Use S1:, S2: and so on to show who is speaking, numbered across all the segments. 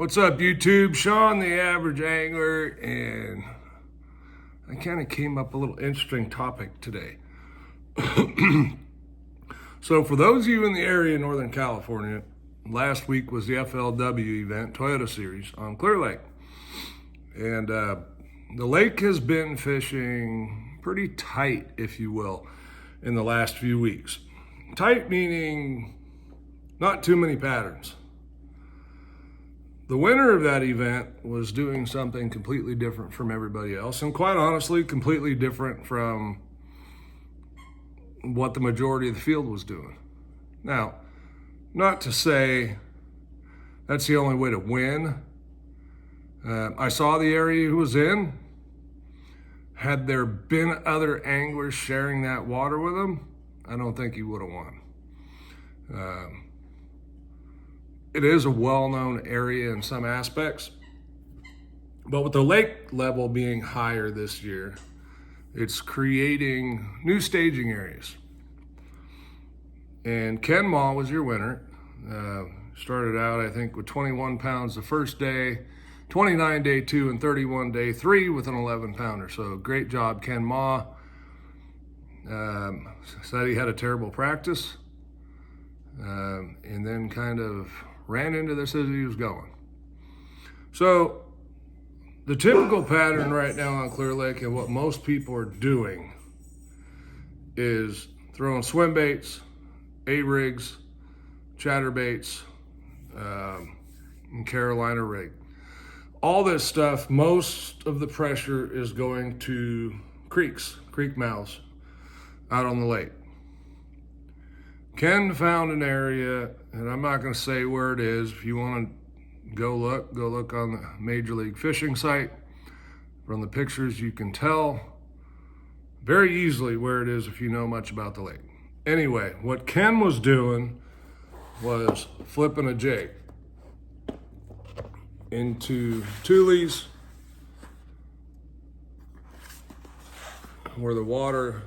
S1: What's up, YouTube? Sean, the average angler, and I kind of came up with a little interesting topic today. So for those of you in the area in Northern California, last week was the FLW event, Toyota Series, on Clear Lake. And the lake has been fishing pretty tight, if you will, in the last few weeks. Tight meaning not too many patterns. The winner of that event was doing something completely different from everybody else, and quite honestly, completely different from what the majority of the field was doing. Now, not to say that's the only way to win. I saw the area he was in. Had there been other anglers sharing that water with him, I don't think he would have won. It is a well-known area in some aspects, but with the lake level being higher this year, it's creating new staging areas. And Ken Ma was your winner. Started out, I think, with 21 pounds the first day, 29 day 2, and 31 day 3 with an 11 pounder. So great job, Ken Ma. Said he had a terrible practice, and then kind of ran into this as he was going. So the typical pattern right now on Clear Lake and what most people are doing is throwing swim baits, A-rigs, chatterbaits, and Carolina rig. All this stuff, most of the pressure is going to creek mouths out on the lake. Ken found an area, and I'm not going to say where it is. If you want to go look on the Major League Fishing site. From the pictures, you can tell very easily where it is if you know much about the lake. Anyway, what Ken was doing was flipping a jig into tules where the water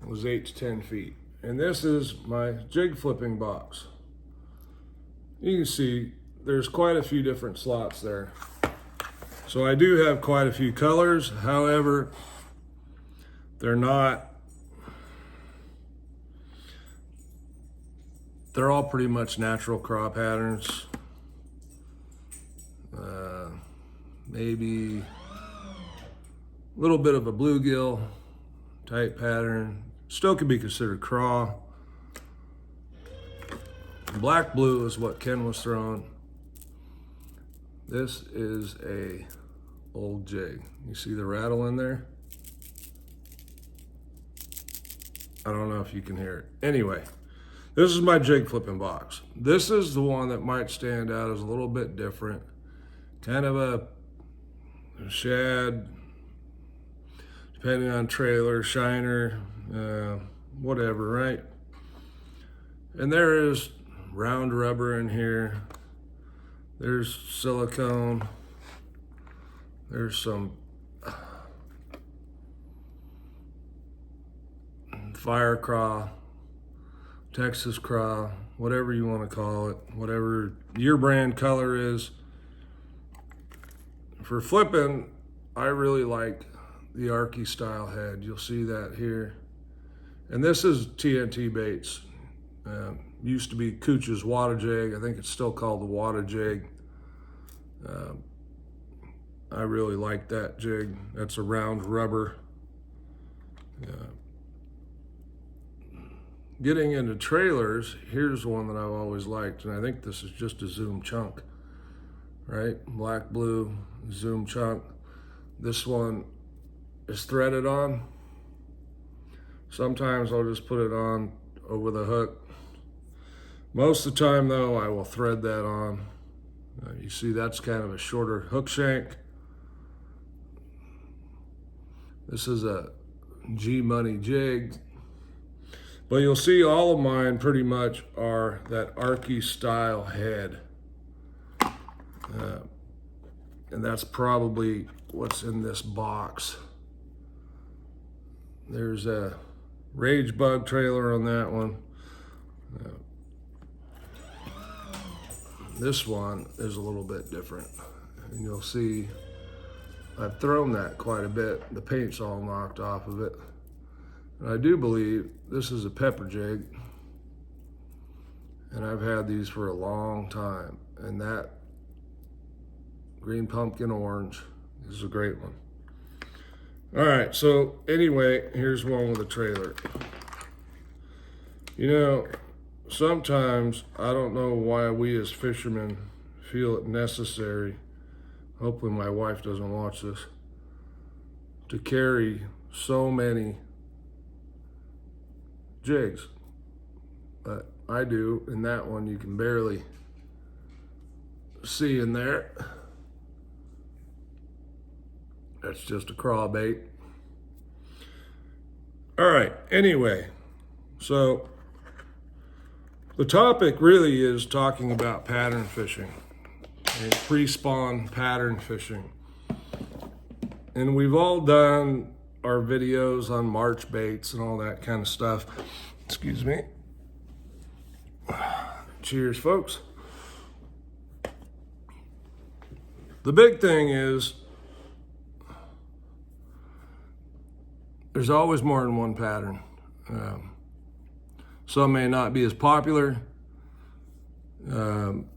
S1: was 8 to 10 feet. And this is my jig flipping box. You can see there's quite a few different slots there. So I do have quite a few colors. However, they're all pretty much natural craw patterns. Maybe a little bit of a bluegill type pattern. Still could be considered craw. Black blue is what Ken was throwing. This is a old jig. You see the rattle in there? I don't know if you can hear it. Anyway, this is my jig flipping box. This is the one that might stand out as a little bit different. Kind of a shad, depending on trailer, shiner, whatever, right? And there is round rubber in here. There's silicone. There's some fire craw, Texas craw, whatever you want to call it, whatever your brand color is. For flipping, I really like the Arky style head. You'll see that here. And this is TNT baits. Used to be Cooch's water jig. I think it's still called the water jig. I really like that jig. That's a round rubber. Getting into trailers, here's one that I've always liked, and I think this is just a Zoom chunk, right? Black, blue, Zoom chunk. This one is threaded on. Sometimes I'll just put it on over the hook. Most of the time though, I will thread that on. You see that's kind of a shorter hook shank. This is a G-Money jig. But you'll see all of mine pretty much are that Arky style head. And that's probably what's in this box. There's a Rage Bug trailer on that one. This one is a little bit different. And you'll see I've thrown that quite a bit. The paint's all knocked off of it. And I do believe this is a pepper jig. And I've had these for a long time. And that green pumpkin orange is a great one. All right, so anyway, here's one with a trailer. You know, sometimes I don't know why we as fishermen feel it necessary, hopefully my wife doesn't watch this, to carry so many jigs. But I do, and that one you can barely see in there. That's just a crawbait. All right, anyway, so the topic really is talking about pattern fishing and pre-spawn pattern fishing. And we've all done our videos on March baits and all that kind of stuff. Excuse me. Cheers, folks. The big thing is there's always more than one pattern. Some may not be as popular. And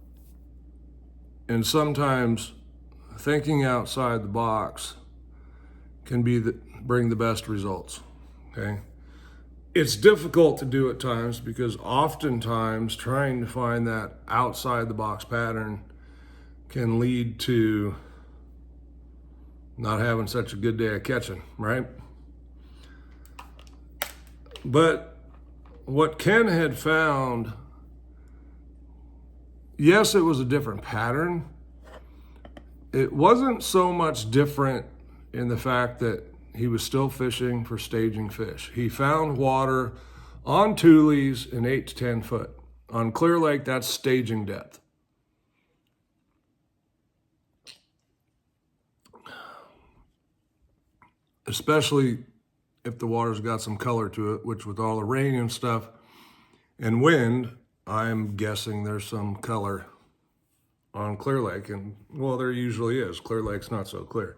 S1: sometimes thinking outside the box can bring the best results, okay? It's difficult to do at times because oftentimes trying to find that outside the box pattern can lead to not having such a good day of catching, right? But what Ken had found, yes, it was a different pattern. It wasn't so much different in the fact that he was still fishing for staging fish. He found water on tules in 8 to 10 foot. On Clear Lake, that's staging depth. Especially if the water's got some color to it, which with all the rain and stuff and wind, I'm guessing there's some color on Clear Lake. And well, there usually is. Clear Lake's not so clear.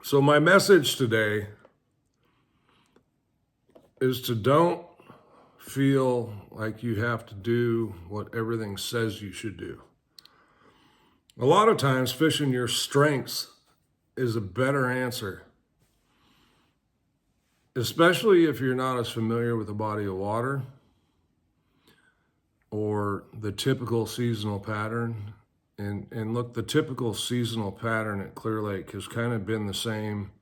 S1: So my message today is to don't feel like you have to do what everything says you should do. A lot of times fishing your strengths is a better answer, especially if you're not as familiar with the body of water or the typical seasonal pattern. And look, the typical seasonal pattern at Clear Lake has kind of been the same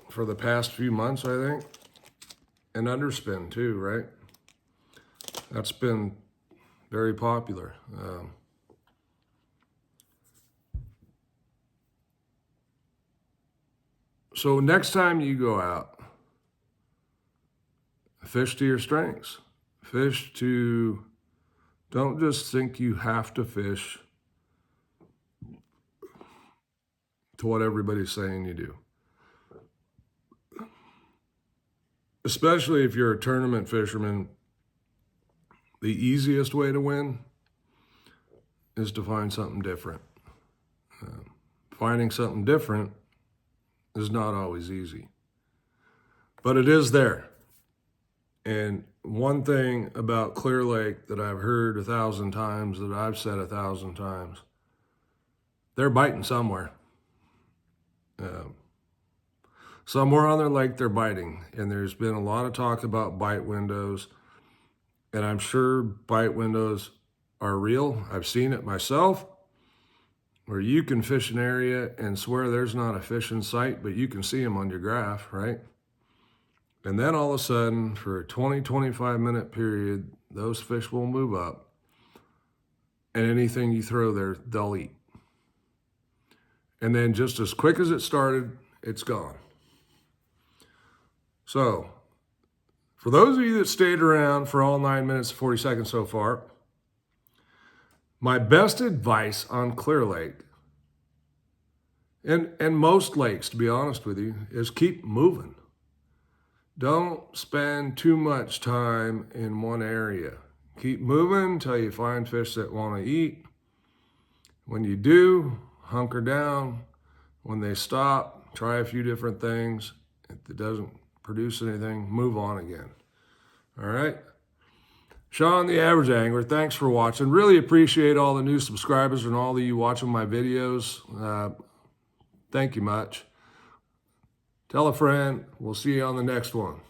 S1: for the past few months, I think. And underspin too, right? That's been very popular. So next time you go out, fish to your strengths. Don't just think you have to fish to what everybody's saying you do. Especially if you're a tournament fisherman, the easiest way to win is to find something different. Finding something different is not always easy, but it is there. And one thing about Clear Lake that I've heard 1,000 times, that I've said 1,000 times, they're biting somewhere. Somewhere on their lake they're biting. And there's been a lot of talk about bite windows. And I'm sure bite windows are real. I've seen it myself, where you can fish an area and swear there's not a fish in sight, but you can see them on your graph, right? And then all of a sudden, for a 20, 25 minute period, those fish will move up, and anything you throw there, they'll eat. And then just as quick as it started, it's gone. So, for those of you that stayed around for all 9 minutes and 40 seconds so far, my best advice on Clear Lake, and most lakes, to be honest with you, is keep moving. Don't spend too much time in one area. Keep moving until you find fish that want to eat. When you do, hunker down. When they stop, try a few different things. If it doesn't produce anything, move on again. All right? Sean, the Average Angler, thanks for watching. Really appreciate all the new subscribers and all of you watching my videos. Thank you much. Tell a friend. We'll see you on the next one.